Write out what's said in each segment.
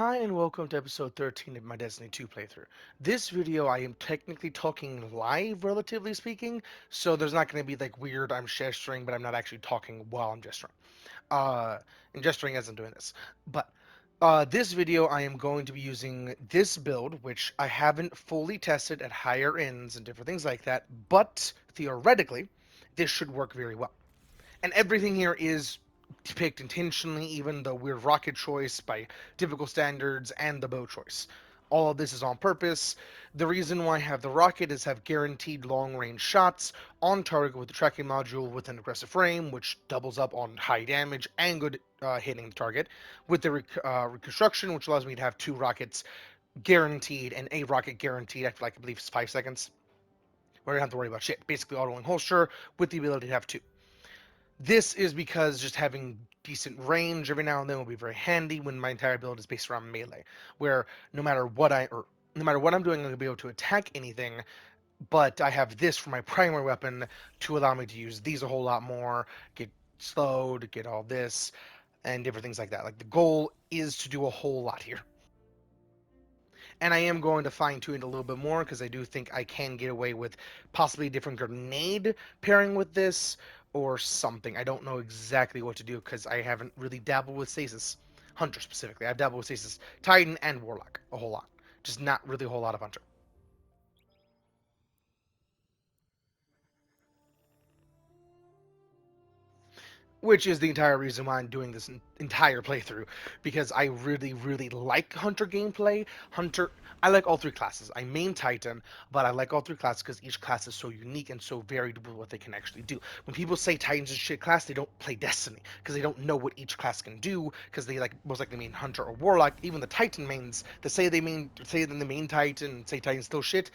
Hi and welcome to episode 13 of my Destiny 2 playthrough. This video I am technically talking live, relatively speaking, so there's not going to be like weird I'm gesturing, but I'm not actually talking while I'm gesturing. Uh, and gesturing as I'm doing this. But this video I am going to be using this build, which I haven't fully tested at higher ends and different things like that, but theoretically, this should work very well. And everything here is picked intentionally, even the weird rocket choice by typical standards and the bow choice. All of this is on purpose. The reason why I have the rocket is have guaranteed long range shots on target with the tracking module with an aggressive frame, which doubles up on high damage and good hitting the target. With the reconstruction, which allows me to have two rockets guaranteed and a rocket guaranteed after like I believe it's 5 seconds. Where I don't have to worry about shit. Basically autoing holster with the ability to have two. This is because just having decent range every now and then will be very handy when my entire build is based around melee, where no matter what I'm doing, I'm gonna be able to attack anything. But I have this for my primary weapon to allow me to use these a whole lot more, get slowed, get all this, and different things like that. Like the goal is to do a whole lot here. And I am going to fine tune it a little bit more because I do think I can get away with possibly a different grenade pairing with this or something. I don't know exactly what to do because I haven't really dabbled with stasis. Hunter specifically. I've dabbled with stasis Titan and Warlock a whole lot. Just not really a whole lot of Hunter. Which is the entire reason why I'm doing this entire playthrough, because I really like Hunter gameplay. I like all three classes. I main Titan, but I like all three classes because each class is so unique and so varied with what they can actually do. When people say Titan's a shit class, they don't play Destiny because they don't know what each class can do because they like most likely mean Hunter or Warlock. Even the Titan mains that say then the main Titan and say Titan's still shit,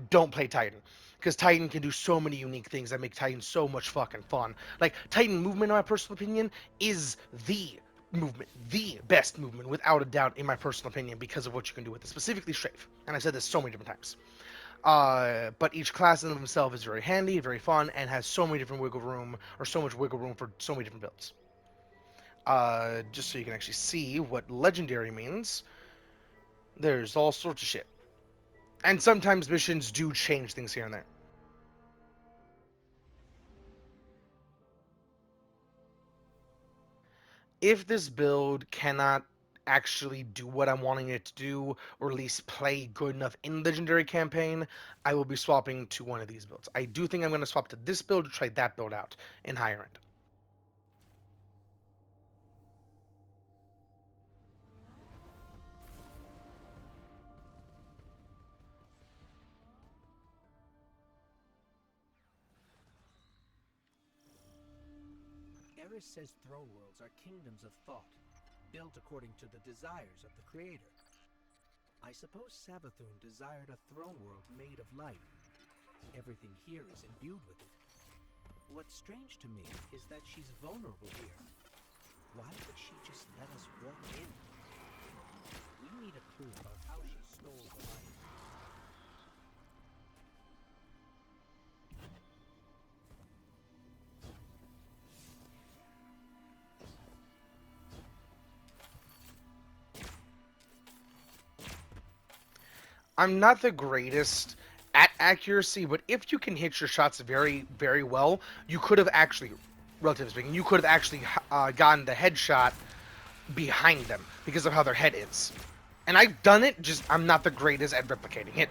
don't play Titan because Titan can do so many unique things that make Titan so much fucking fun. Like Titan movement, in my personal opinion, is the movement, the best movement, without a doubt, in my personal opinion, because of what you can do with it, specifically Strafe. And I've said this so many different times. But each class in of itself is very handy, very fun, and has so many different wiggle room, or so much wiggle room for so many different builds. Just so you can actually see what legendary means, there's all sorts of shit. And sometimes missions do change things here and there. If this build cannot actually do what I'm wanting it to do, or at least play good enough in Legendary campaign, I will be swapping to one of these builds. I do think I'm going to swap to this build to try that build out in higher end. Eris says throne worlds are kingdoms of thought, built according to the desires of the creator. I suppose Savathun desired a throne world made of light. Everything here is imbued with it. What's strange to me is that she's vulnerable here. Why would she just let us walk in? We need a clue about how she stole the light. I'm not the greatest at accuracy, but if you can hit your shots very well, you could have actually, relatively speaking, you could have actually gotten the headshot behind them because of how their head is. And I've done it, just I'm not the greatest at replicating it.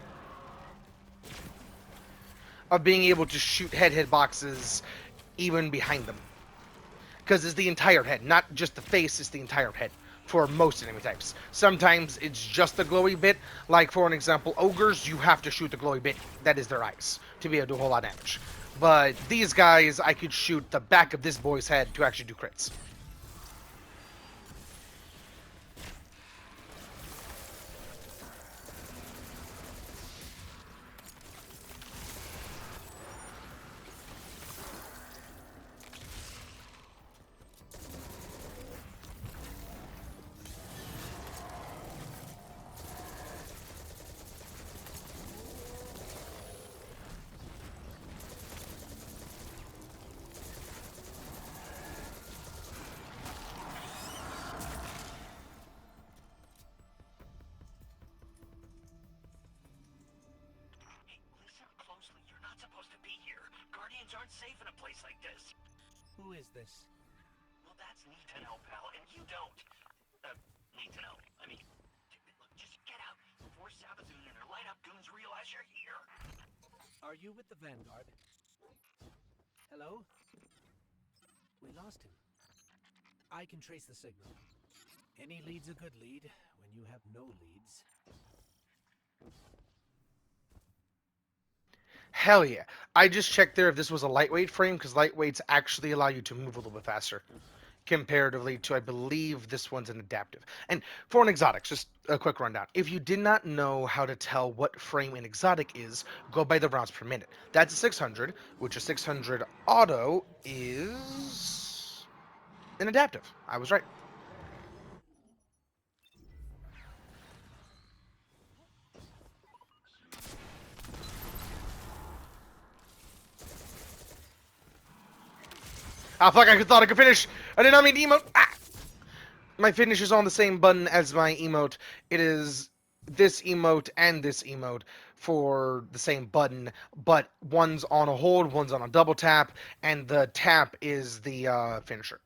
Of being able to shoot head hitboxes even behind them. Because it's the entire head, not just the face, it's the entire head for most enemy types. Sometimes it's just the glowy bit, like for an example, ogres, you have to shoot the glowy bit, that is their eyes, to be able to do a whole lot of damage. But these guys, I could shoot the back of this boy's head to actually do crits. not safe in a place like this. Who is this? Well, that's neat to know, pal, and you don't. Need to know. I mean, look, just get out before Savathun and her light-up goons realize you're here. Are you with the Vanguard? Hello? We lost him. I can trace the signal. Any lead's a good lead when you have no leads. Hell yeah. I just checked there if this was a lightweight frame, because lightweights actually allow you to move a little bit faster comparatively to, I believe, this one's an adaptive. And for an exotic, just a quick rundown. If you did not know how to tell what frame an exotic is, go by the rounds per minute. That's a 600, which a 600 auto is an adaptive. I was right. Ah, fuck, I thought I could finish. I did not mean to emote. Ah! My finish is on the same button as my emote. It is this emote and this emote for the same button, but one's on a hold, one's on a double tap, and the tap is the finisher,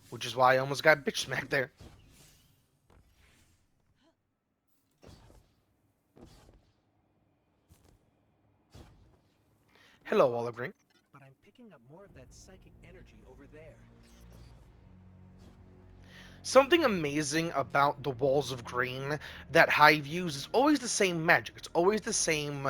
which is why I almost got bitch smacked there. Hello, Olive Green. But I'm picking up more of that psychic energy over there. Something amazing about the Walls of Green that Hive use is always the same magic. It's always the same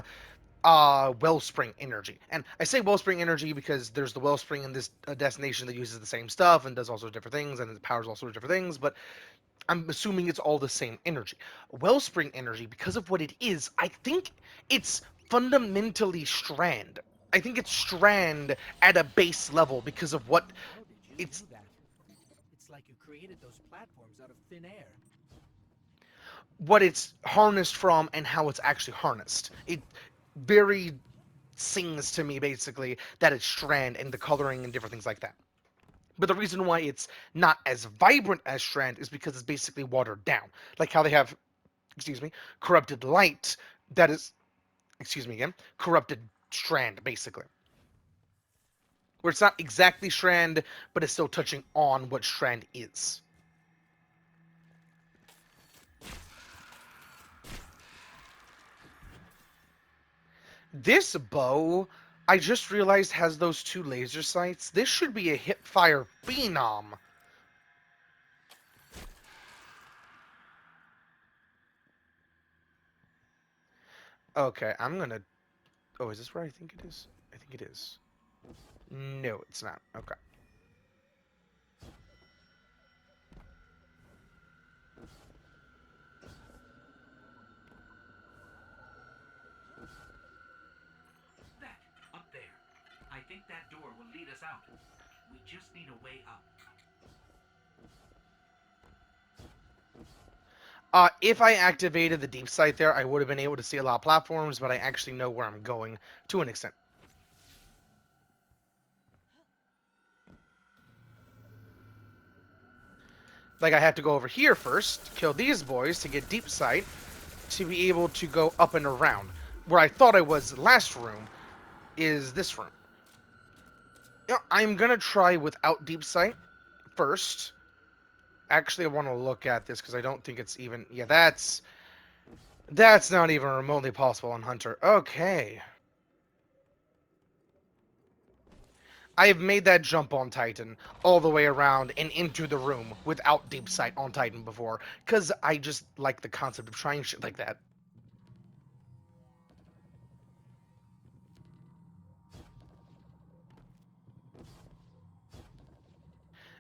wellspring energy. And I say wellspring energy because there's the wellspring in this destination that uses the same stuff and does all sorts of different things, and it powers all sorts of different things, but I'm assuming it's all the same energy. Wellspring energy, because of what it is, I think it's fundamentally Strand. I think it's Strand at a base level because of what How did you it's do that? It's like you created those platforms out of thin air. what it's harnessed from and how it's actually harnessed. It very sings to me basically that it's Strand and the coloring and different things like that. But the reason why it's not as vibrant as Strand is because it's basically watered down. Like how they have, excuse me, corrupted light that is, excuse me again, corrupted Strand basically. Where it's not exactly Strand, but it's still touching on what Strand is. This bow, I just realized has those two laser sights. This should be a hipfire phenom. Okay, I'm gonna. Oh, is this where I think it is? I think it is. No, it's not. Okay. That, up there. I think that door will lead us out. We just need a way up. If I activated the deep sight there, I would have been able to see a lot of platforms, but I actually know where I'm going to an extent. Like, I have to go over here first, kill these boys to get deep sight, to be able to go up and around. Where I thought I was last room is this room. You know, I'm gonna try without deep sight first. Actually, I want to look at this because I don't think it's even. Yeah, that's not even remotely possible on Hunter. Okay. I have made that jump on Titan all the way around and into the room without deep sight on Titan before, because I just like the concept of trying shit like that.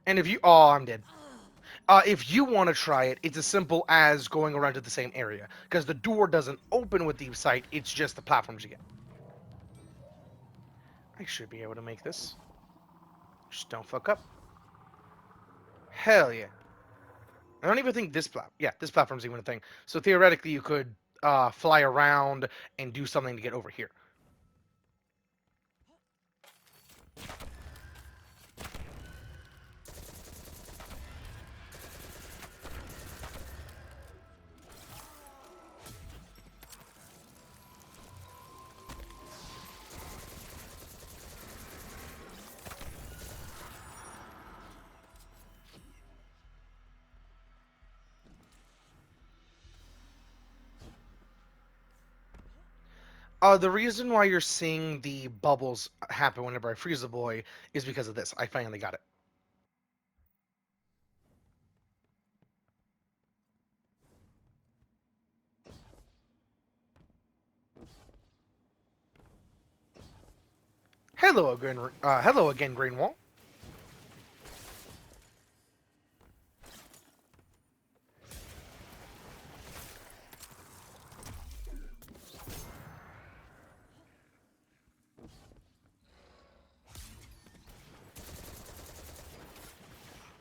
And if you, oh, I'm dead. If you want to try it, it's as simple as going around to the same area, because the door doesn't open with deep sight. It's just the platforms you get. I should be able to make this. Just don't fuck up. Hell yeah. I don't even think this yeah, this platform's even a thing. So theoretically, you could fly around and do something to get over here. The reason why you're seeing the bubbles happen whenever I freeze a boy is because of this. I finally got it. Hello again, Greenwall.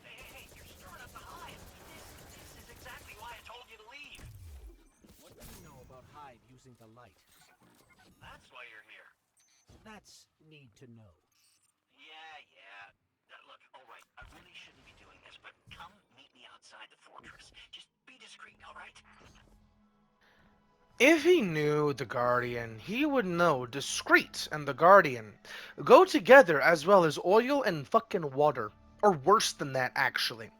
Hey, you're stirring up the hive. This is exactly why I told you to leave. What do you know about Hive using the light? That's why you're here. That's need to know. Yeah. Look, all right, I really shouldn't be doing this, but come meet me outside the fortress. Just be discreet, all right? If he knew the Guardian, he would know discreet and the Guardian go together as well as oil and fucking water. Or worse than that, actually.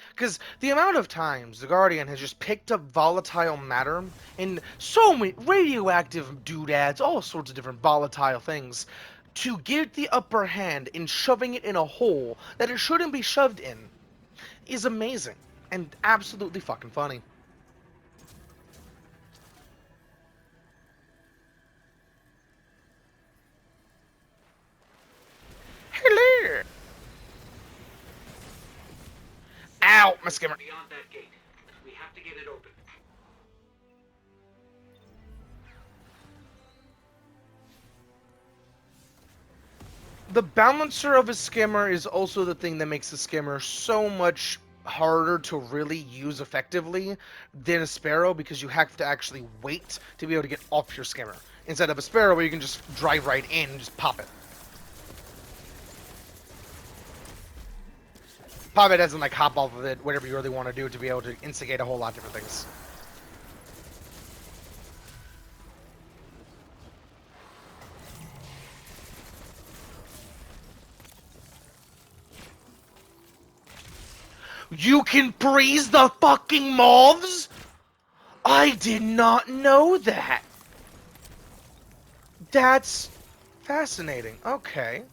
Because the amount of times the Guardian has just picked up volatile matter and so many radioactive doodads, all sorts of different volatile things, to get the upper hand in shoving it in a hole that it shouldn't be shoved in is amazing and absolutely fucking funny. Hello! Ow, my skimmer. Beyond that gate. We have to get it open. The balancer of a skimmer is also the thing that makes the skimmer so much harder to really use effectively than a sparrow, because you have to actually wait to be able to get off your skimmer instead of a sparrow where you can just drive right in and just pop it. Pop it as in like hop off of it, whatever you really want to do to be able to instigate a whole lot of different things. You can freeze the fucking moths? I did not know that. That's fascinating. Okay.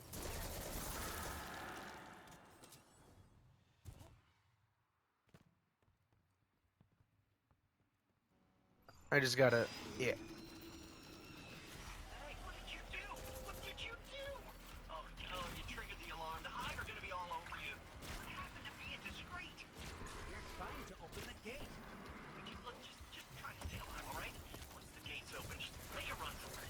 I just gotta... Yeah. Hey, what did you do? What did you do? Oh, no, you triggered the alarm. The hive are gonna be all over you. What happened to being discreet? We're trying to open the gate. Look, just try to stay alive, all right? Once the gate's open, just make a run for it.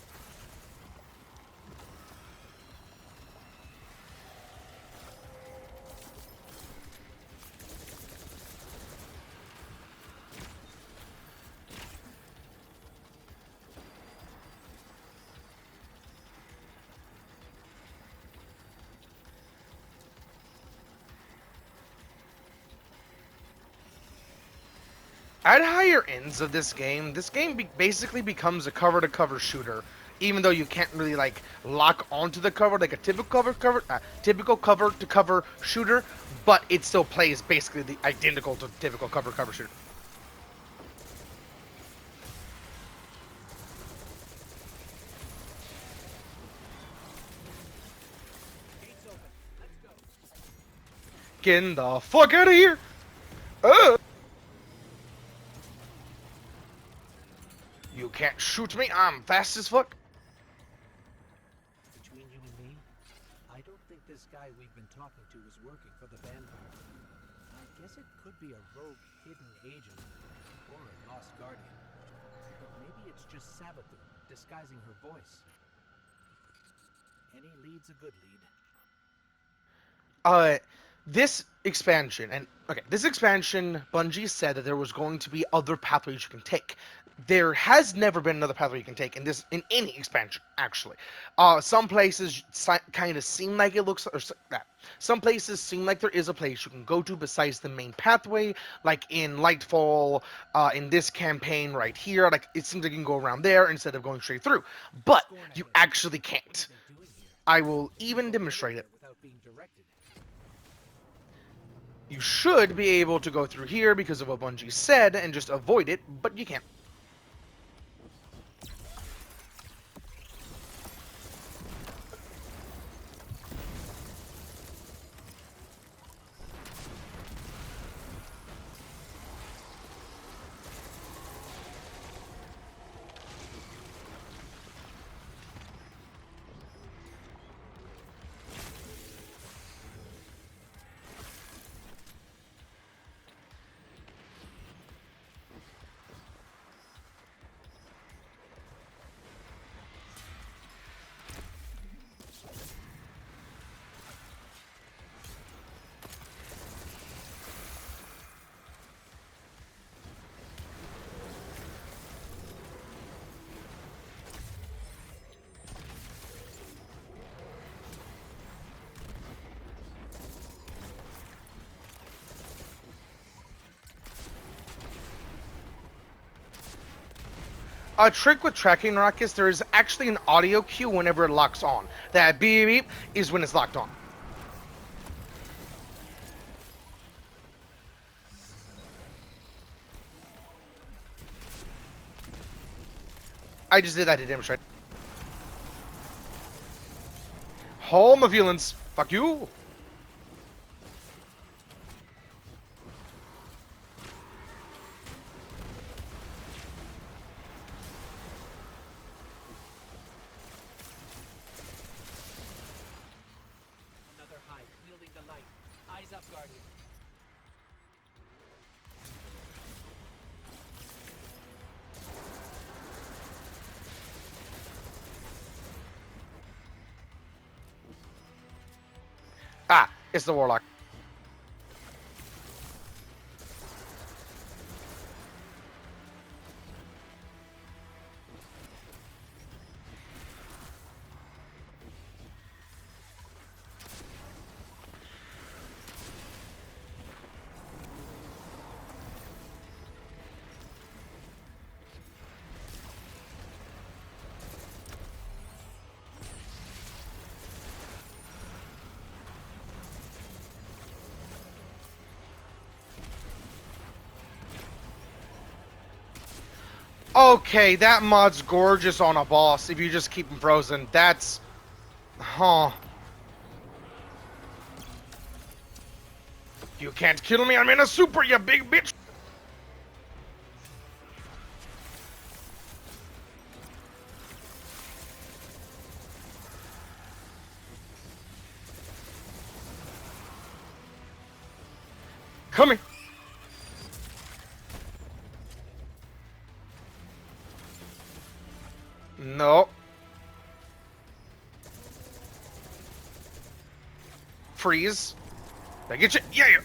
At higher ends of this game basically becomes a cover-to-cover shooter, even though you can't really like lock onto the cover like a typical cover-to-cover shooter, but it still plays basically the identical to typical cover-to-cover shooter. Gate's open. Let's go. Getting the fuck out of here! You can't shoot me, I'm fast as fuck. Between you and me, I don't think this guy we've been talking to is working for the Vanguard. I guess it could be a rogue hidden agent or a lost guardian. But maybe it's just Savathun disguising her voice. Any lead's a good lead. uh this expansion, and okay, this expansion, Bungie said that there was going to be other pathways you can take. There has never been another pathway you can take in any expansion, actually. Some places kind of seem like it looks, or some places seem like there is a place you can go to besides the main pathway, like in Lightfall, in this campaign right here. Like it seems like you can go around there instead of going straight through, but Scorn you ahead. actually What can't. are they doing here? I will They even can't go demonstrate it. anywhere without being directed. You should be able to go through here because of what Bungie said and just avoid it, but you can't. A trick with tracking rockets, there is actually an audio cue whenever it locks on. That beep beep is when it's locked on. I just did that to demonstrate. Home of feelings. Fuck you. Another hive wielding the light. Eyes up, Guardian. Ah, it's the warlock. Okay, that mod's gorgeous on a boss if you just keep him frozen. That's... Huh. You can't kill me, I'm in a super, you big bitch! Come here. No. Freeze. Did I get you? Yeah, yeah.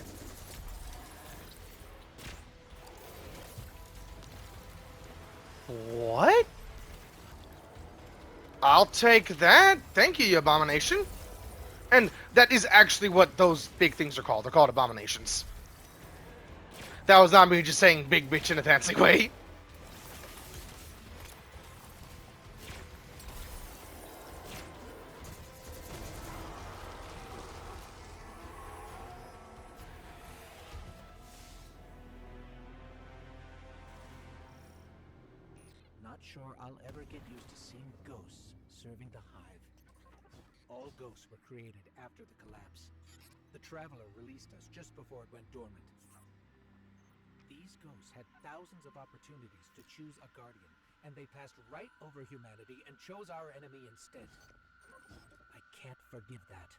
What? I'll take that. Thank you, you abomination. And that is actually what those big things are called. They're called abominations. That was not me just saying big bitch in a fancy way. Not sure I'll ever get used to seeing ghosts serving the hive. All ghosts were created after the collapse. The Traveler released us just before it went dormant. These ghosts had thousands of opportunities to choose a guardian, and they passed right over humanity and chose our enemy instead. I can't forgive that.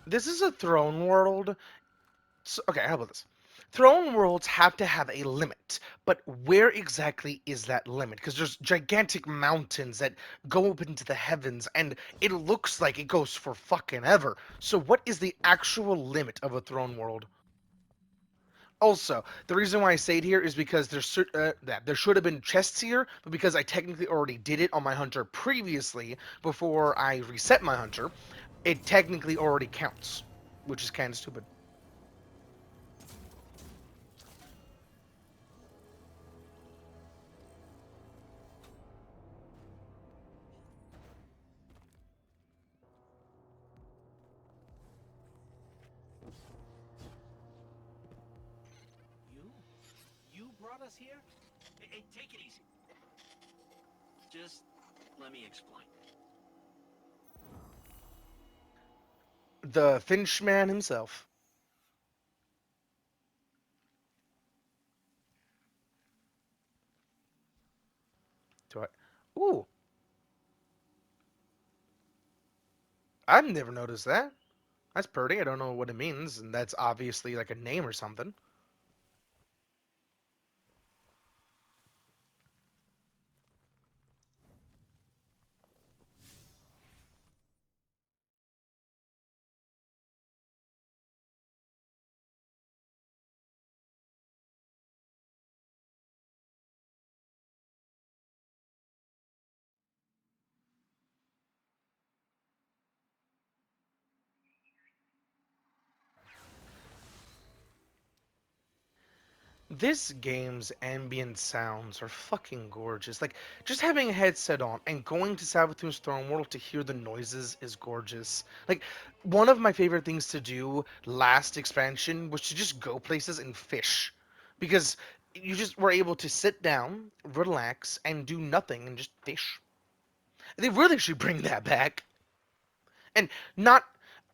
This is a throne world. So, okay, how about this? Throne worlds have to have a limit, but where exactly is that limit? Because there's gigantic mountains that go up into the heavens, and it looks like it goes for fucking ever. So, what is the actual limit of a throne world? Also, the reason why I say it here is because there should have been chests here, but because I technically already did it on my hunter previously before I reset my hunter, it technically already counts, which is kind of stupid. You? You brought us here? Hey, take it easy. Just let me explain. The Finchman himself. Do I? Ooh, I've never noticed that. That's pretty. I don't know what it means, and that's obviously like a name or something. This game's ambient sounds are fucking gorgeous. Like, just having a headset on and going to Savathun's Throne World to hear the noises is gorgeous. Like, one of my favorite things to do last expansion was to just go places and fish. Because you just were able to sit down, relax, and do nothing and just fish. They really should bring that back. And not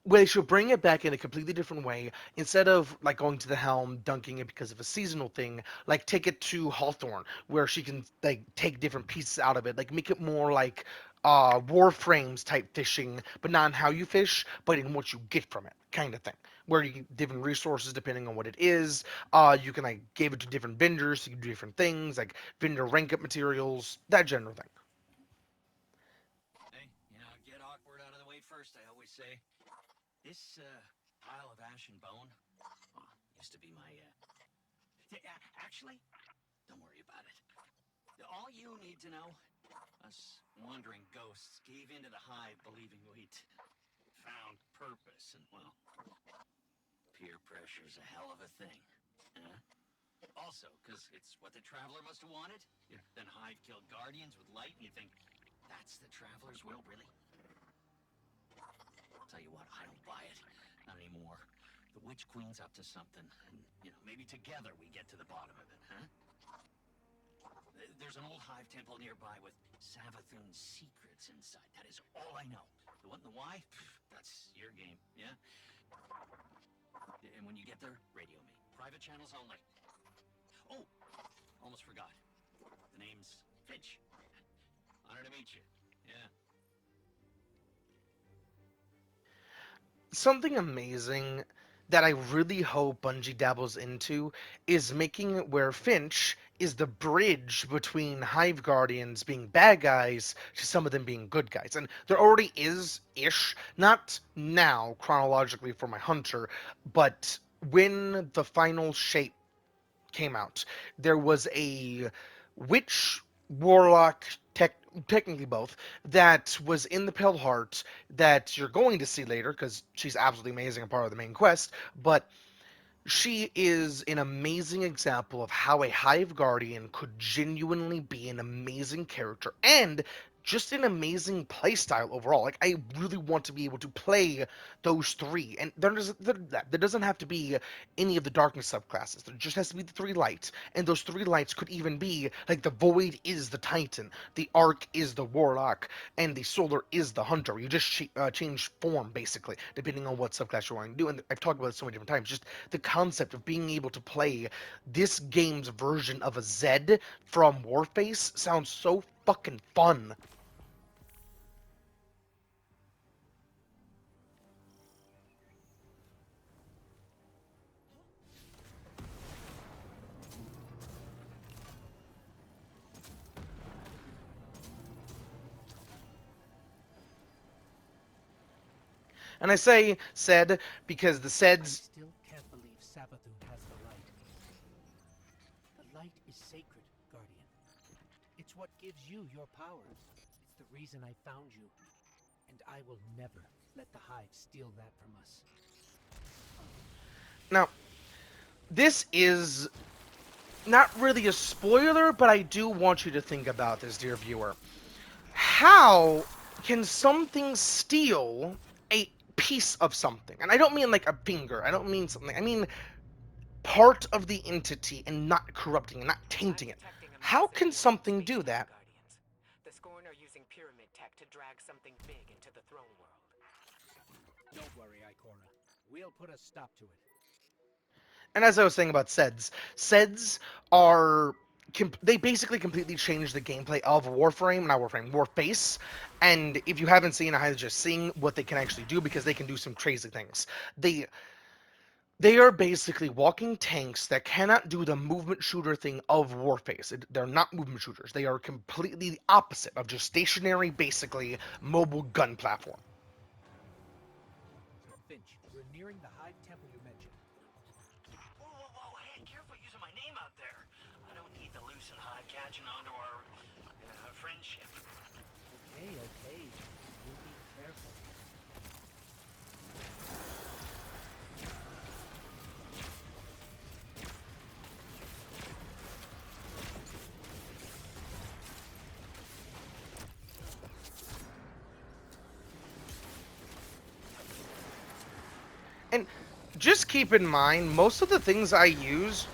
well, they should bring it back in a completely different way. Instead of like going to the helm, dunking it because of a seasonal thing, like take it to Hawthorne, where she can like take different pieces out of it, like make it more like Warframes type fishing, but not in how you fish, but in what you get from it, kind of thing. Where you get different resources depending on what it is. You can like give it to different vendors, so you can do different things, like vendor rank up materials, that general thing. Hey, get awkward out of the way first, I always say. This, pile of ash and bone, well, used to be my, actually, don't worry about it. All you need to know, us wandering ghosts gave into the hive believing we'd found purpose, and, well, peer pressure's a hell of a thing. Huh? Also, because it's what the Traveler must have wanted. Then Hive killed Guardians with light, and you think, that's the Traveler's will, really? Tell you what, I don't buy it. Not anymore. The Witch Queen's up to something, and, maybe together we get to the bottom of it, huh? There's an old hive temple nearby with Savathun's secrets inside. That is all I know. The what and the why? That's your game, yeah? And when you get there, radio me. Private channels only. Oh, almost forgot. The name's Finch. Honor to meet you. Yeah. Something amazing that I really hope Bungie dabbles into is making it where Finch is the bridge between Hive Guardians being bad guys to some of them being good guys. And there already is ish, not now chronologically for my hunter, but when the final shape came out, there was a witch warlock technically both that was in the Pale Heart that you're going to see later because she's absolutely amazing and part of the main quest, but she is an amazing example of how a Hive Guardian could genuinely be an amazing character and just an amazing playstyle overall. Like, I really want to be able to play those three, and there doesn't have to be any of the darkness subclasses. There just has to be the three lights, and those three lights could even be like the Void is the Titan, the Arc is the Warlock, and the Solar is the Hunter. You just change form basically depending on what subclass you're wanting to do. And I've talked about it so many different times. Just the concept of being able to play this game's version of a Zed from Warface sounds so fucking fun. And I say said because the I Seds. still can't believe Savathun has the light. The light is sacred, Guardian. It's what gives you your power. It's the reason I found you. And I will never let the Hive steal that from us. Now, this is not really a spoiler, but I do want you to think about this, dear viewer. How can something steal a piece of something? And I don't mean like a finger, I don't mean something, I mean part of the entity and not corrupting and not I'm tainting it. detecting a How massive can amount of something do space-time that? guardians. The Scorn are using pyramid tech to drag something big into the throne world. Don't worry, Ikora. We'll put a stop to it. And as I was saying about Seds are they basically completely changed the gameplay of Warface. And if you haven't seen, I highly suggest seeing what they can actually do because they can do some crazy things. They are basically walking tanks that cannot do the movement shooter thing of Warface. They're not movement shooters. They are completely the opposite of just stationary, basically mobile gun platform. Finch, we're nearing the Hive Temple you mentioned. Whoa, whoa, whoa, hey, careful using my name out there. I don't need the loose and hive catching onto our, friendship. Okay, okay. You'll be careful. And just keep in mind, most of the things I use,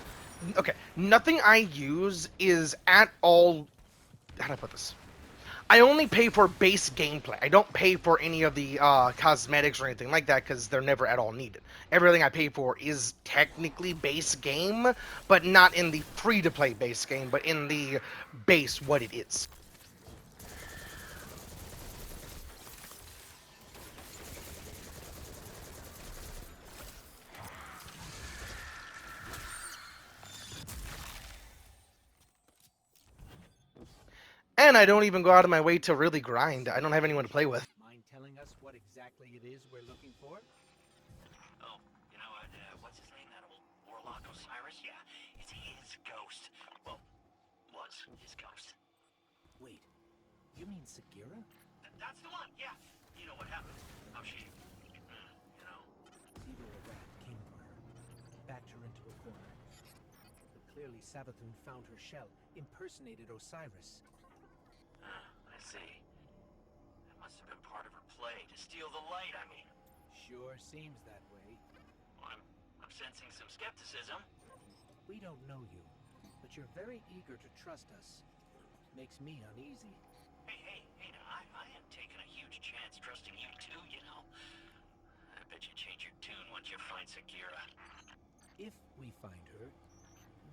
okay, nothing I use is at all. How do I put this? I only pay for base gameplay. I don't pay for any of the cosmetics or anything like that because they're never at all needed. Everything I pay for is technically base game, but not in the free-to-play base game, but in the base what it is. And I don't even go out of my way to really grind. I don't have anyone to play with. Mind telling us what exactly it is we're looking for? Oh, what's his name? That old warlock Osiris? Yeah, it's his ghost. Well, was his ghost. Wait, you mean Sagira? That's the one. Yeah. You know what happened? How she, you know. Evil rat came for her, backed her into a corner. But clearly Savathun found her shell, impersonated Osiris. I see. That must have been part of her play to steal the light. I mean, Sure seems that way. I'm sensing some skepticism. We don't know you, but you're very eager to trust us. Makes me uneasy. Hey, now, I am taking a huge chance trusting you too, you know. I bet you change your tune once you find Sagira. If we find her,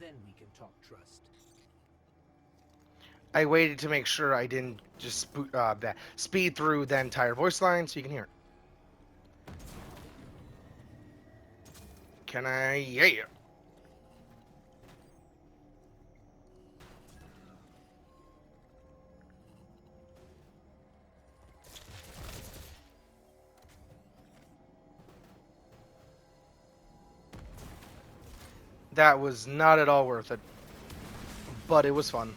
then we can talk trust. I waited to make sure I didn't just speed through the entire voice line so you can hear it. Can I? Yeah. That was not at all worth it, but it was fun.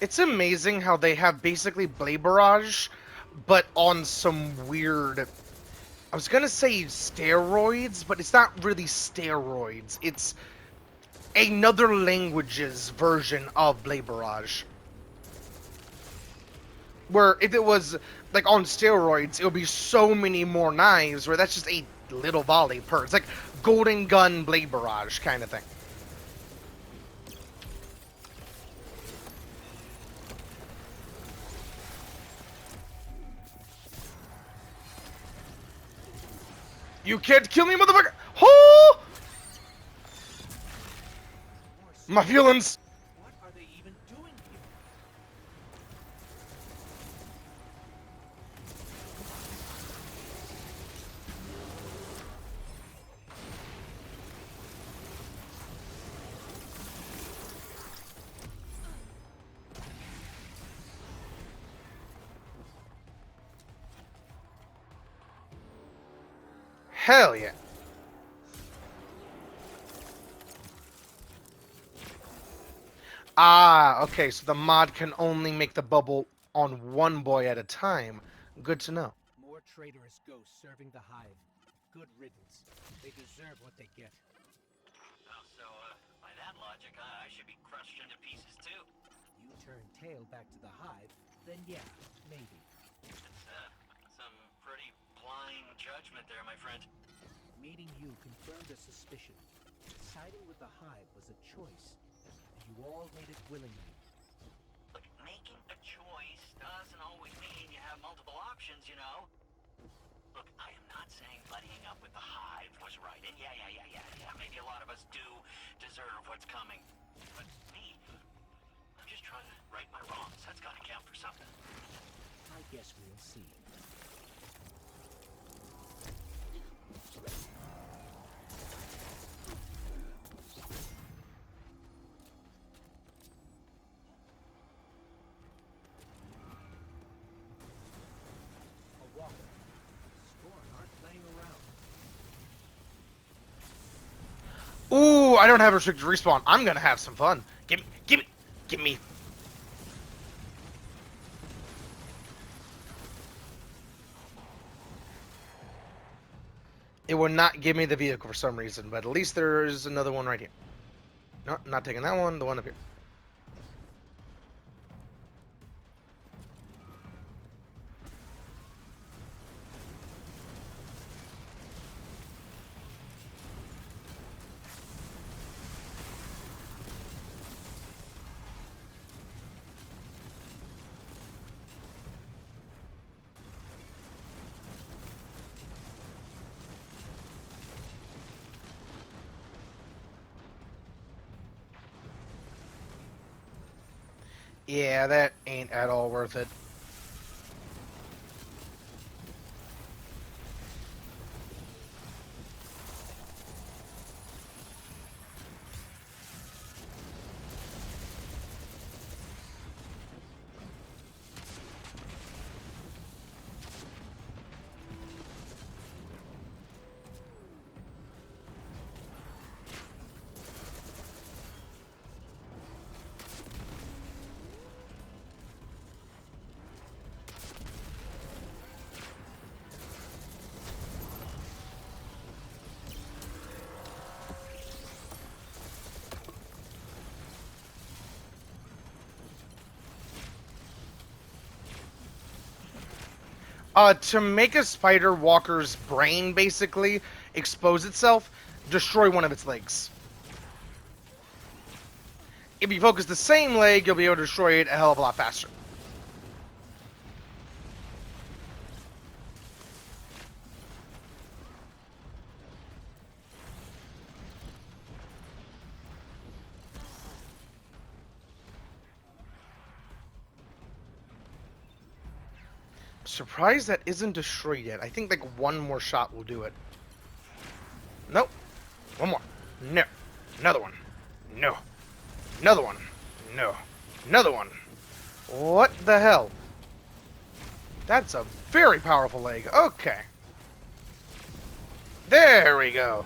It's amazing how they have basically Blade Barrage, but on some weird. I was gonna say steroids, but it's not really steroids. It's another language's version of Blade Barrage. Where if it was like on steroids, it would be so many more knives. Where that's just a little volley per. It's like Golden Gun Blade Barrage kind of thing. You can't kill me, motherfucker! Oh! My feelings. What are they even doing here? Hell yeah. Ah, okay, so the mod can only make the bubble on one boy at a time. Good to know. More traitorous ghosts serving the hive. Good riddance. They deserve what they get. Oh, so, by that logic, I should be crushed into pieces too. You turn tail back to the hive, then yeah, maybe. It's, some pretty blind judgment there, my friend. Meeting you confirmed a suspicion. Siding with the hive was a choice, and you all made it willingly. Look, making a choice humans, you know? Look, I am not saying buddying up with the Hive was right. And yeah. Maybe a lot of us do deserve what's coming. But me, I'm just trying to right my wrongs. That's gotta count for something. I guess we'll see. A walker. Scorn aren't playing around. Ooh, I don't have restricted respawn. I'm gonna have some fun. Give me. It will not give me the vehicle for some reason, but at least there is another one right here. No, not taking that one. The one up here. Yeah, that ain't at all worth it. To make a spider walker's brain basically expose itself, destroy one of its legs. If you focus the same leg, you'll be able to destroy it a hell of a lot faster. Surprised that isn't destroyed yet. I think like one more shot will do it. Nope. One more. No. Another one. No. Another one. No. Another one. What the hell? That's a very powerful leg. Okay. There we go.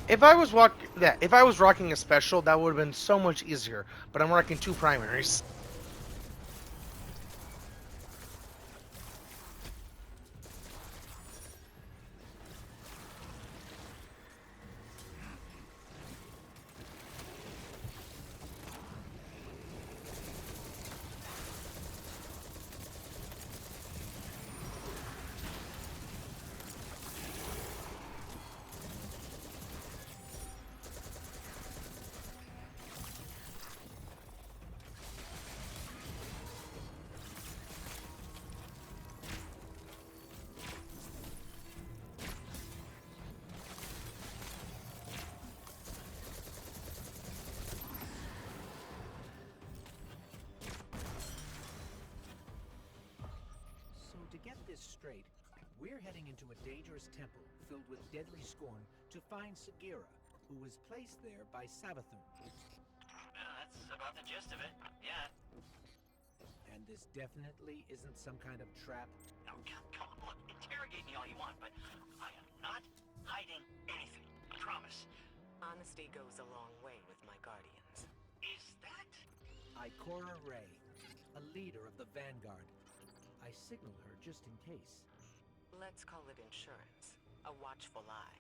If I was rocking a special, that would have been so much easier. But I'm rocking two primaries. straight, we're heading into a dangerous temple filled with deadly scorn to find Sagira, who was placed there by Savathun. That's about the gist of it. Yeah. And this definitely isn't some kind of trap. Now, come on, look, interrogate me all you want, but I am not hiding anything. I promise. Honesty goes a long way with my guardians. Is that... Ikora Ray, a leader of the Vanguard. I signal her just in case. Let's call it insurance. A watchful eye.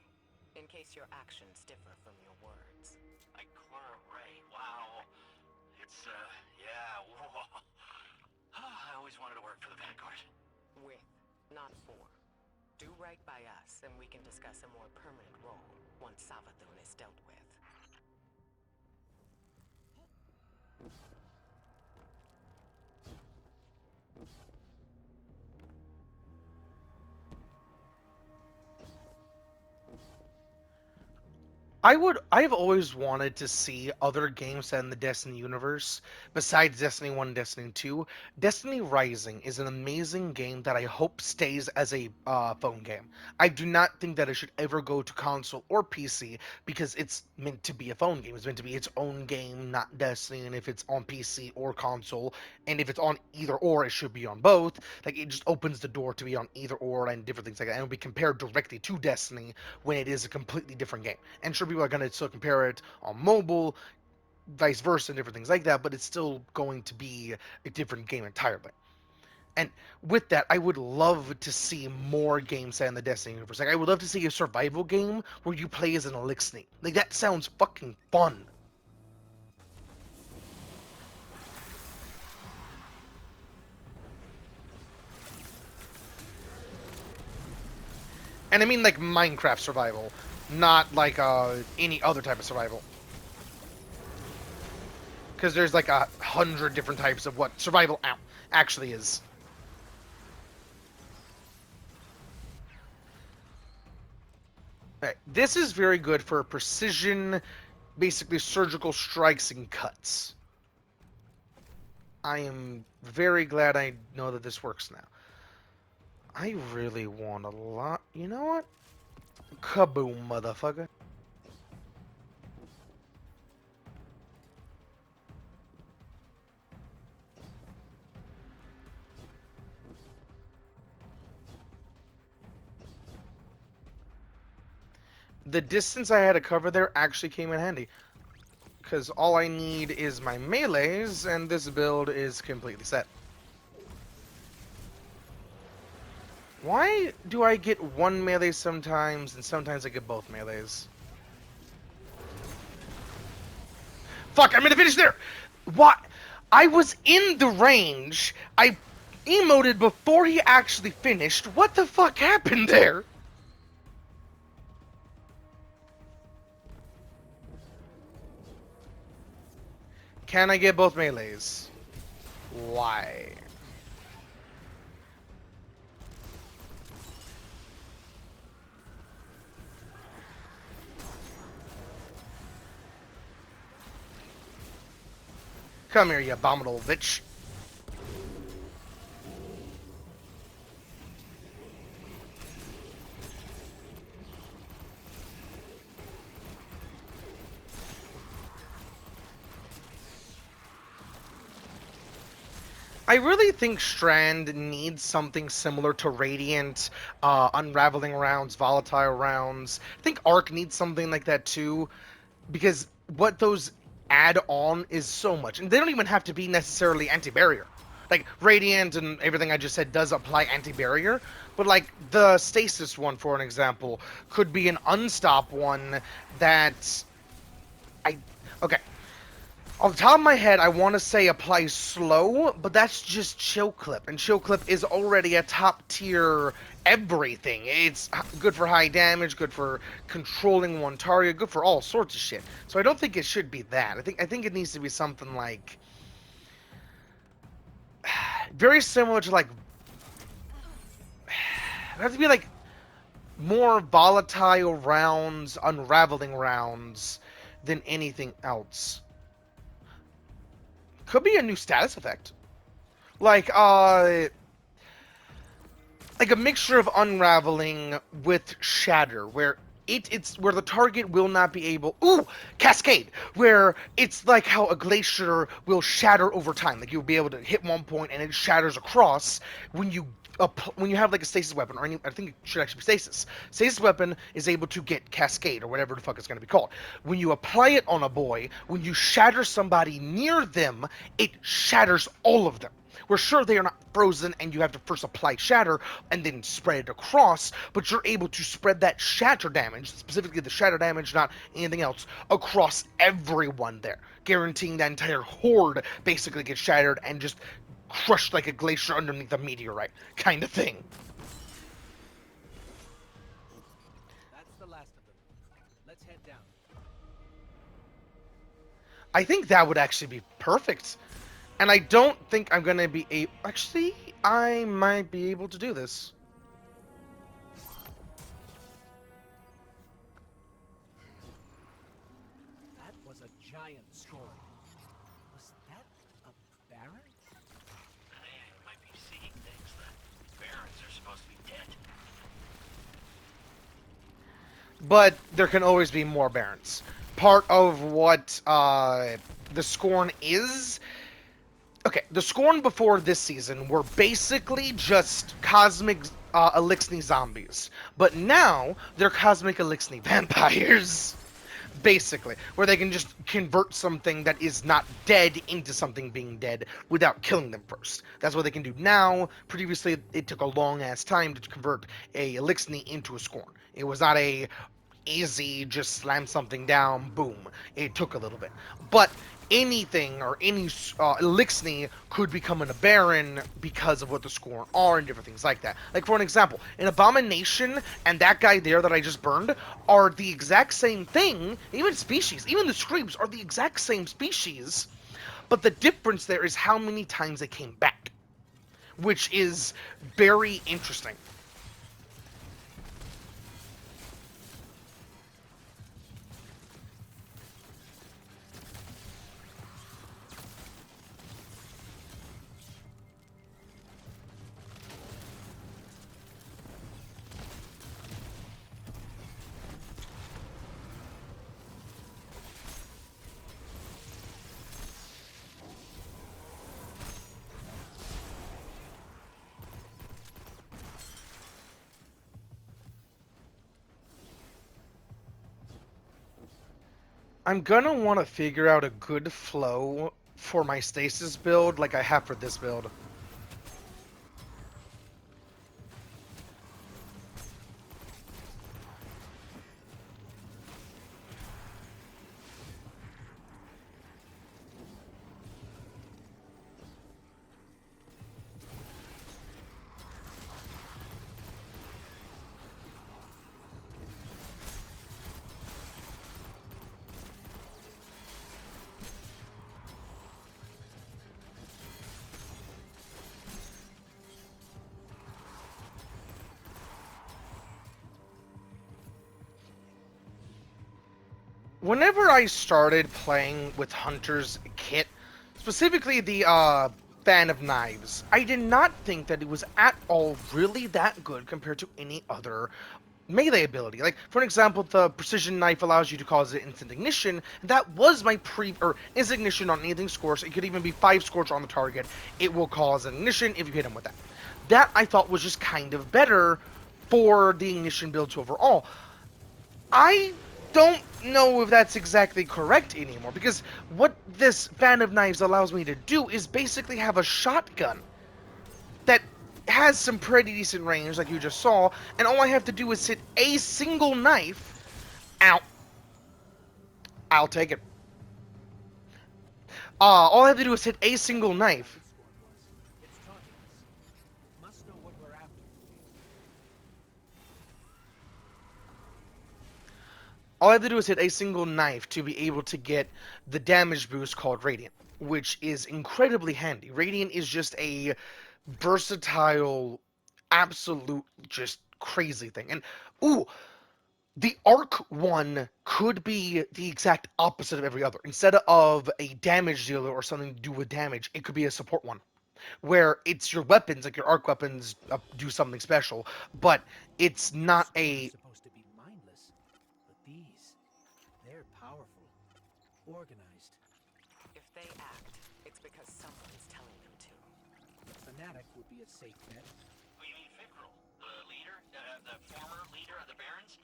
In case your actions differ from your words. Ikora Ray, wow. It's, yeah, whoa. I always wanted to work for the Vanguard. With, not for. Do right by us, and we can discuss a more permanent role once Savathun is dealt with. I've always wanted to see other games set in the Destiny universe besides Destiny 1 and Destiny 2. Destiny Rising is an amazing game that I hope stays as a phone game. I do not think that it should ever go to console or PC because it's meant to be a phone game. It's meant to be its own game, not Destiny. And if it's on PC or console, and if it's on either or, it should be on both. Like, it just opens the door to be on either or and different things like that. And it'll be compared directly to Destiny when it is a completely different game. And sure, people are going to still compare it on mobile, vice versa, and different things like that, but it's still going to be a different game entirely. And with that, I would love to see more games set in the Destiny universe. Like, I would love to see a survival game where you play as an Elixir. Like, that sounds fucking fun. And I mean, like, Minecraft survival, not like any other type of survival. Because there's like 100 different types of what survival actually is. Right. This is very good for precision, basically surgical strikes and cuts. I am very glad I know that this works now. I really want a lot. You know what? Kaboom, motherfucker. The distance I had to cover there actually came in handy. Because all I need is my melees, and this build is completely set. Why do I get one melee sometimes, and sometimes I get both melees? Fuck, I'm gonna finish there! What? I was in the range. I emoted before he actually finished. What the fuck happened there? Can I get both melees? Why? Come here, you abominable bitch. I really think Strand needs something similar to Radiant, Unraveling rounds, Volatile rounds. I think Arc needs something like that too, because what those add on is so much. And they don't even have to be necessarily anti-barrier. Like, Radiant and everything I just said does apply anti-barrier, but like the Stasis one, for an example, could be an Unstop one that... Okay. Off the top of my head, I want to say apply slow, but that's just Chill Clip, and Chill Clip is already a top tier everything. It's good for high damage, good for controlling one target, good for all sorts of shit. So I don't think it should be that. I think it needs to be something like very similar to like it has to be like more volatile rounds, unraveling rounds than anything else. Could be a new status effect. Like, like a mixture of unraveling with shatter, where it's where the target will not be able. Ooh, cascade, where it's like how a glacier will shatter over time. Like you'll be able to hit one point and it shatters across when you. When you have like a stasis weapon, or any, I think it should actually be stasis. Stasis weapon is able to get cascade, or whatever the fuck it's going to be called. When you apply it on a boy, when you shatter somebody near them, it shatters all of them. We're sure they are not frozen and you have to first apply shatter and then spread it across, but you're able to spread that shatter damage, specifically the shatter damage, not anything else, across everyone there, guaranteeing that entire horde basically gets shattered and just crushed like a glacier underneath a meteorite, kind of thing. That's the last of them. Let's head down. I think that would actually be perfect. And I don't think I'm going to be able. Actually, I might be able to do this. That was a giant scorn. Was that a baron? Man, you might be seeing things. The barons are supposed to be dead. But there can always be more barons. Part of what the Scorn is. Okay, the Scorn before this season were basically just cosmic Elixni zombies. But now they're cosmic Elixni vampires. Basically, where they can just convert something that is not dead into something being dead without killing them first. That's what they can do now. Previously, it took a long ass time to convert a Elixni into a Scorn. It was not a easy, just slam something down, boom. It took a little bit. But anything or any Elixni could become an Baron because of what the Scorn are and different things like that. Like, for an example, an Abomination and that guy there that I just burned are the exact same thing, even species, even the Screams are the exact same species, but the difference there is how many times they came back, which is very interesting. I'm gonna want to figure out a good flow for my stasis build like I have for this build. Whenever I started playing with Hunter's kit, specifically the Fan of Knives, I did not think that it was at all really that good compared to any other melee ability. Like, for an example, the precision knife allows you to cause an instant ignition. That was my or instant ignition on anything scorch. It could even be 5 scorch on the target. It will cause an ignition if you hit him with that. That I thought was just kind of better for the ignition builds overall. I don't know if that's exactly correct anymore, because what this Fan of Knives allows me to do is basically have a shotgun that has some pretty decent range, like you just saw, and all I have to do is hit a single knife. Ow. I'll take it. All I have to do is hit a single knife. This scorn was. It's taunting us. It must know what we're after. All I have to do is hit a single knife to be able to get the damage boost called Radiant, which is incredibly handy. Radiant is just a versatile, absolute, just crazy thing. And, ooh, the arc one could be the exact opposite of every other. Instead of a damage dealer or something to do with damage, it could be a support one. where it's your weapons, like your arc weapons, do something special, but it's not Storm is a. supposed to be mindless, but they're powerful, organized. If they act, it's because someone's telling them to. A fanatic would be a safe bet. Oh, you mean Fikrul, the leader, the former leader of the Barons?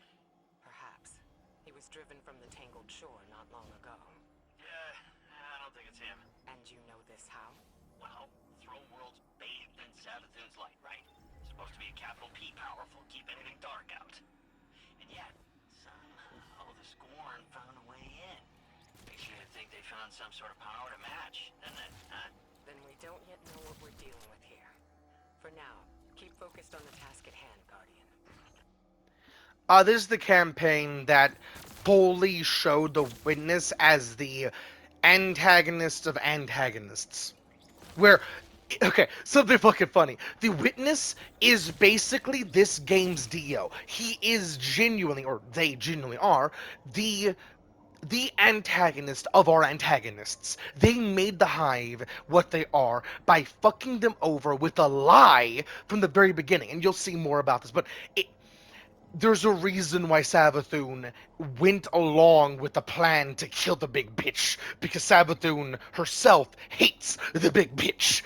Perhaps. He was driven from the Tangled Shore not long ago. Yeah, I don't think it's him. And you know this how? Well, Throne World's bathed in Savathun's light, right? Supposed to be a capital P powerful, keep anything dark out. And yet, somehow the Scorn found a way in. Makes you think they found some sort of power to match, doesn't it, huh? Then we don't yet know what we're dealing with here. For now, keep focused on the task at hand, Guardian. This is the campaign that fully showed the Witness as the antagonist of antagonists. Where, okay, something fucking funny. The Witness is basically this game's Dio. He is genuinely, or they genuinely are, the antagonist of our antagonists. They made the Hive what they are by fucking them over with a lie from the very beginning. And you'll see more about this, but there's a reason why Savathun went along with the plan to kill the big bitch, because Savathun herself hates the big bitch.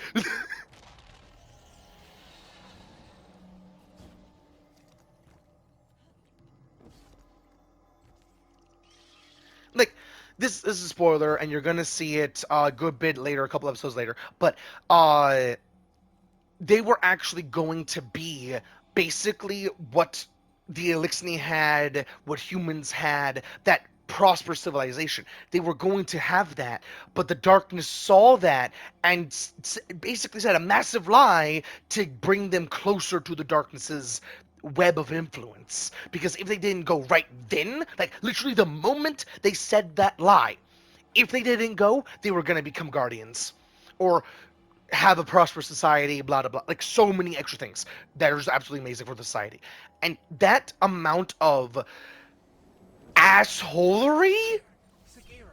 Like, this is a spoiler, and you're gonna see it a good bit later, a couple episodes later, but they were actually going to be basically what the Elixni had, what humans had, that prosperous civilization. They were going to have that, but the darkness saw that and basically said a massive lie to bring them closer to the darkness's web of influence. Because if they didn't go right then, like literally the moment they said that lie, if they didn't go, they were going to become guardians. Or have a prosperous society, blah blah blah. Like so many extra things that are just absolutely amazing for the society. And that amount of assholery Sagira!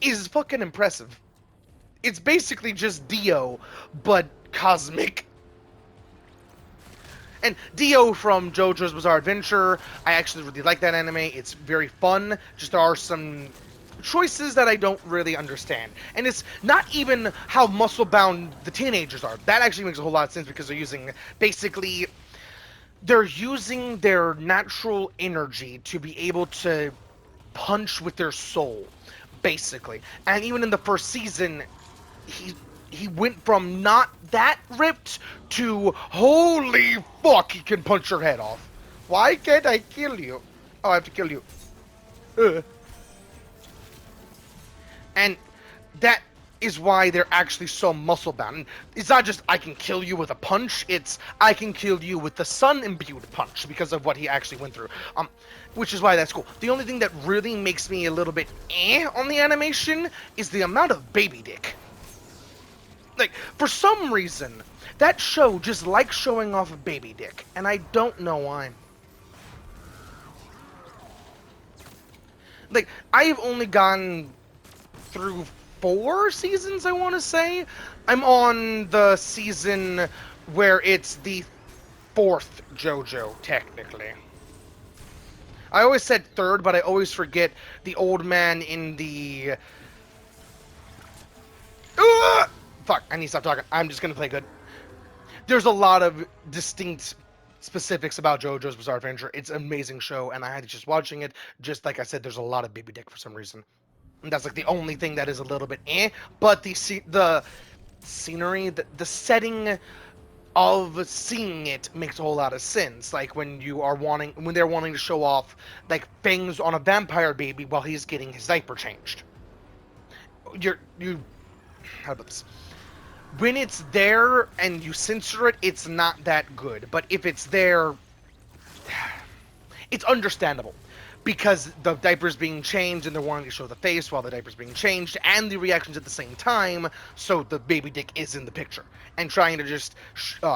is fucking impressive. It's basically just Dio, but cosmic. And Dio from JoJo's Bizarre Adventure, I actually really like that anime. It's very fun. Just there are some choices that I don't really understand. And it's not even how muscle bound the teenagers are. That actually makes a whole lot of sense because they're using their natural energy to be able to punch with their soul, basically. And even in the first season, he he went from not that ripped to holy fuck, he can punch your head off. Why can't I kill you? Oh, I have to kill you. Ugh. And that is why they're actually so muscle bound. And it's not just I can kill you with a punch, it's I can kill you with the sun imbued punch because of what he actually went through. Which is why that's cool. The only thing that really makes me a little bit on the animation is the amount of baby dick. Like, for some reason, that show just likes showing off baby dick, and I don't know why. Like, I've only gone through 4 seasons, I want to say. I'm on the season where it's the 4th JoJo, technically. I always said 3rd, but I always forget the old man in the... Fuck, I need to stop talking. I'm just gonna play good. There's a lot of distinct specifics about JoJo's Bizarre Adventure. It's an amazing show, and I had to just watching it. Just like I said, there's a lot of baby dick for some reason. And that's like the only thing that is a little bit but the scenery, the setting of seeing it makes a whole lot of sense. Like when they're wanting to show off like fangs on a vampire baby while he's getting his diaper changed. How about this? When it's there and you censor it, it's not that good. But if it's there, it's understandable. Because the diaper's being changed and they're wanting to show the face while the diaper's being changed and the reactions at the same time, so the baby dick is in the picture. And trying to just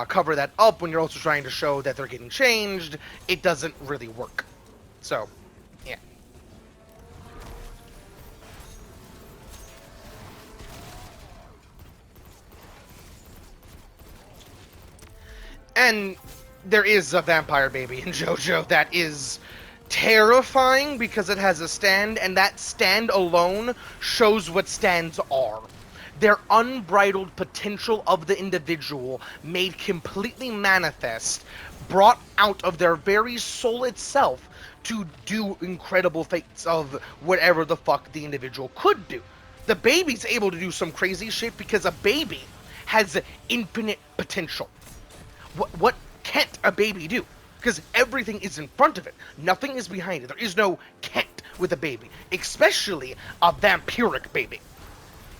cover that up when you're also trying to show that they're getting changed, it doesn't really work. So, yeah. And there is a vampire baby in JoJo that is terrifying because it has a stand, and that stand alone shows what stands are. Their unbridled potential of the individual made completely manifest, brought out of their very soul itself to do incredible feats of whatever the fuck the individual could do. The baby's able to do some crazy shit because a baby has infinite potential. What can't a baby do? Because everything is in front of it. Nothing is behind it. There is no can't with a baby, especially a vampiric baby.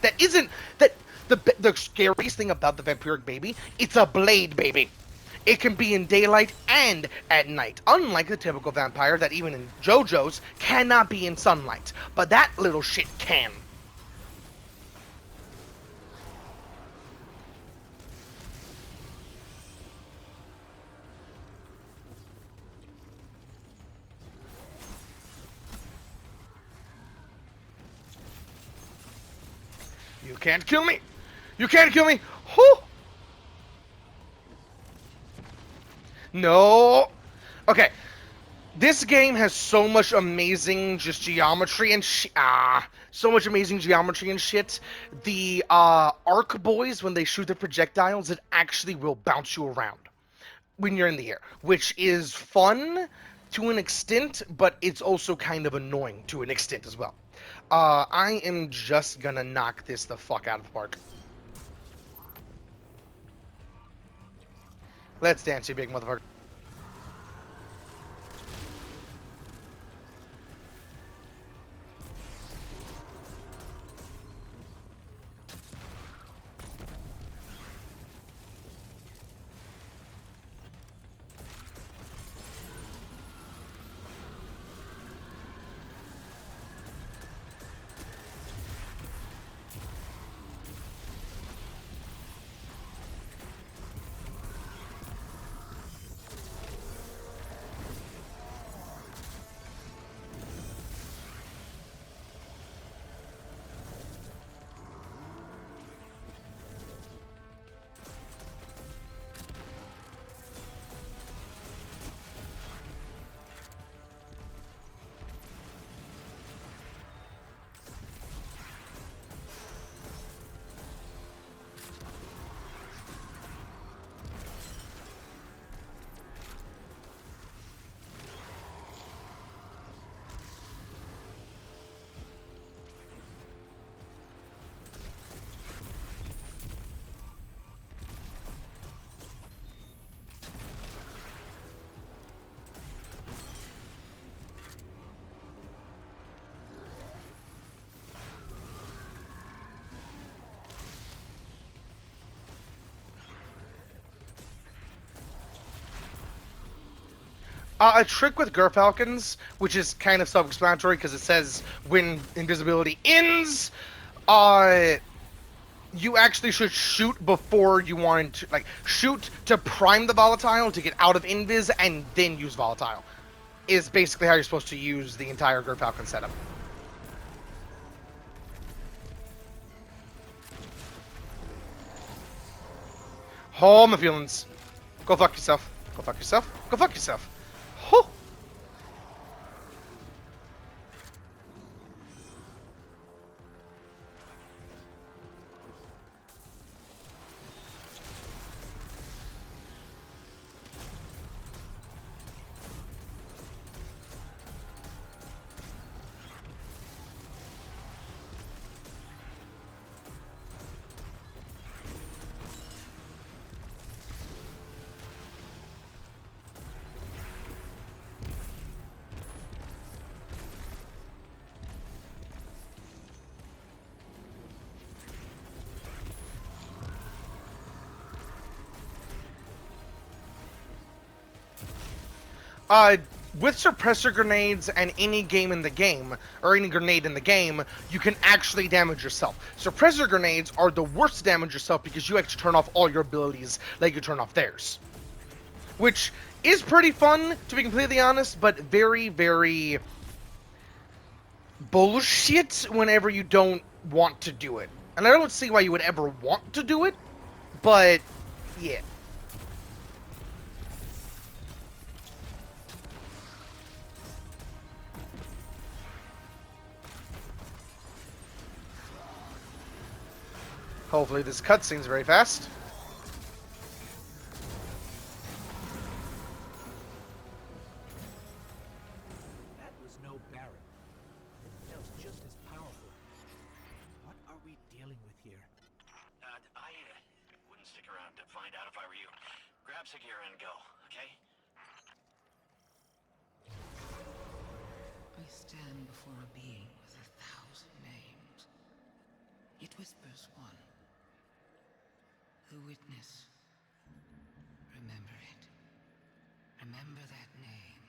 That isn't that the scariest thing about the vampiric baby. It's a blade baby. It can be in daylight and at night, unlike the typical vampire that even in JoJo's cannot be in sunlight. But that little shit can. You can't kill me! You can't kill me! Whew! No! Okay. This game has so much amazing just geometry and so much amazing geometry and shit. The arc boys, when they shoot the projectiles, it actually will bounce you around when you're in the air, which is fun to an extent, but it's also kind of annoying to an extent as well. I am just gonna knock this the fuck out of the park. Let's dance, you big motherfucker. A trick with Gerfalcons, which is kind of self-explanatory because it says when invisibility ends, you actually should shoot before you want to, like, shoot to prime the volatile to get out of invis and then use volatile. Is basically how you're supposed to use the entire Gerfalcon setup. Oh, my feelings. Go fuck yourself. Go fuck yourself. Go fuck yourself. Oh. With suppressor grenades and any game in the game, or any grenade in the game, you can actually damage yourself. Suppressor grenades are the worst to damage yourself because you actually turn off all your abilities like you turn off theirs. Which is pretty fun, to be completely honest, but very, very bullshit whenever you don't want to do it. And I don't see why you would ever want to do it, but yeah. Hopefully this cutscene's very fast. That was no Baron. It felt just as powerful. What are we dealing with here? I wouldn't stick around to find out if I were you. Grab Sagira and go, okay? I stand before a being with 1,000 names. It whispers one. The witness. Remember it. Remember that name.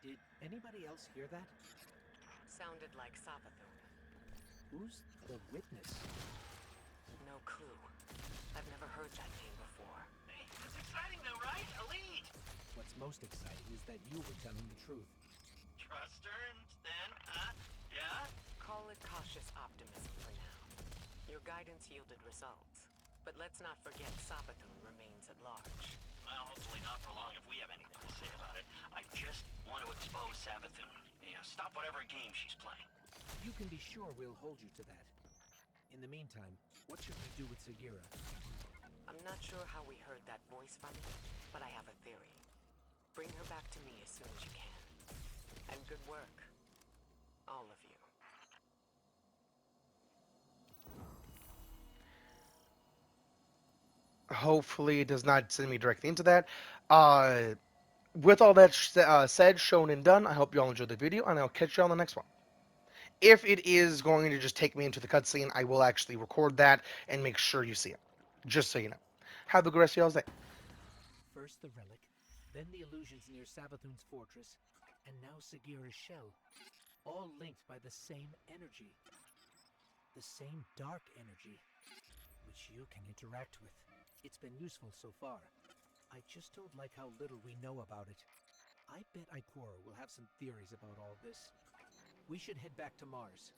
Did anybody else hear that? Sounded like Savathun. Who's the witness? No clue. I've never heard that name before. Hey, it's exciting though, right? A lead! What's most exciting is that you were telling the truth. Trust her, then, huh? Yeah? Call it cautious optimism for now. Your guidance yielded results. But let's not forget Savathun remains at large. Well, hopefully not for long if we have anything to say about it. I just want to expose Savathun. Yeah, stop whatever game she's playing. You can be sure we'll hold you to that. In the meantime, what should we do with Sagira? I'm not sure how we heard that voice from you, but I have a theory. Bring her back to me as soon as you can. And good work. All of you. Hopefully it does not send me directly into that. With all that said, shown, and done, I hope you all enjoyed the video, and I'll catch you on the next one. If it is going to just take me into the cutscene, I will actually record that and make sure you see it. Just so you know. Have a good rest of y'all's day. First the relic, then the illusions near Savathun's fortress, and now Sagira's shell. All linked by the same energy. The same dark energy, which you can interact with. It's been useful so far. I just don't like how little we know about it. I bet Ikora will have some theories about all this. We should head back to Mars.